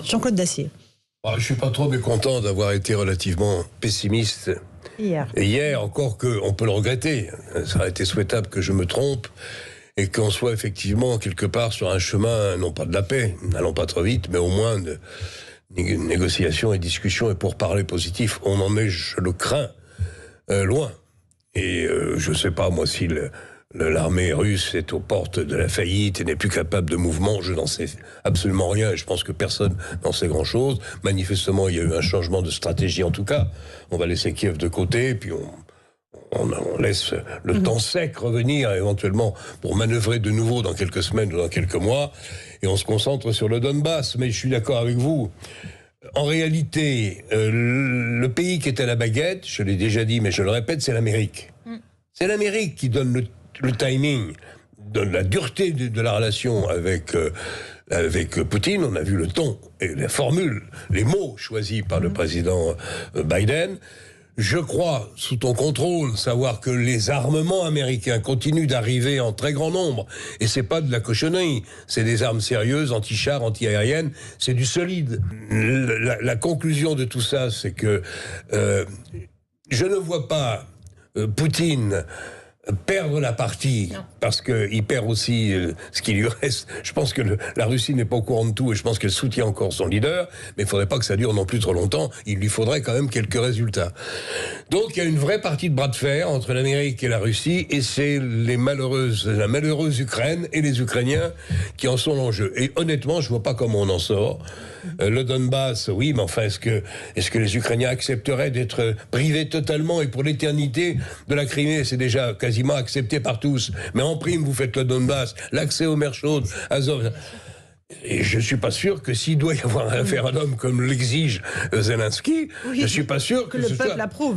Jean-Claude Dacier. Je ne suis pas trop mécontent d'avoir été relativement pessimiste hier, encore qu'on peut le regretter. Ça aurait été souhaitable que je me trompe et qu'on soit effectivement quelque part sur un chemin, non pas de la paix, n'allons pas trop vite, mais au moins de négociations et discussions et pour parler positif. On en est, je le crains, loin. Et je ne sais pas, moi, si l'armée russe est aux portes de la faillite et n'est plus capable de mouvement, je n'en sais absolument rien et je pense que personne n'en sait grand-chose. Manifestement, il y a eu un changement de stratégie en tout cas. On va laisser Kiev de côté, puis on laisse le temps sec revenir éventuellement pour manœuvrer de nouveau dans quelques semaines ou dans quelques mois et on se concentre sur le Donbass. Mais je suis d'accord avec vous. En réalité, le pays qui est à la baguette, je l'ai déjà dit mais je le répète, c'est l'Amérique. C'est l'Amérique qui donne le timing, donne la dureté de la relation avec Poutine. On a vu le ton et la formule, les mots choisis par le président Biden. Je crois, sous ton contrôle, savoir que les armements américains continuent d'arriver en très grand nombre. Et c'est pas de la cochonnerie. C'est des armes sérieuses, anti-chars, anti-aériennes. C'est du solide. La conclusion de tout ça, c'est que je ne vois pas Poutine perdre la partie, parce qu'il perd aussi ce qui lui reste. Je pense que la Russie n'est pas au courant de tout et je pense qu'elle soutient encore son leader, mais il ne faudrait pas que ça dure non plus trop longtemps. Il lui faudrait quand même quelques résultats. Donc il y a une vraie partie de bras de fer entre l'Amérique et la Russie et c'est la malheureuse Ukraine et les Ukrainiens qui en sont l'enjeu. Et honnêtement, je ne vois pas comment on en sort. Le Donbass, oui, mais enfin, est-ce que les Ukrainiens accepteraient d'être privés totalement et pour l'éternité de la Crimée? C'est déjà quasiment accepté par tous. Mais en prime, vous faites le Donbass, l'accès aux mers chaudes, Azov. Et je ne suis pas sûr que s'il doit y avoir un référendum comme l'exige Zelensky, je ne suis pas sûr que le peuple approuve.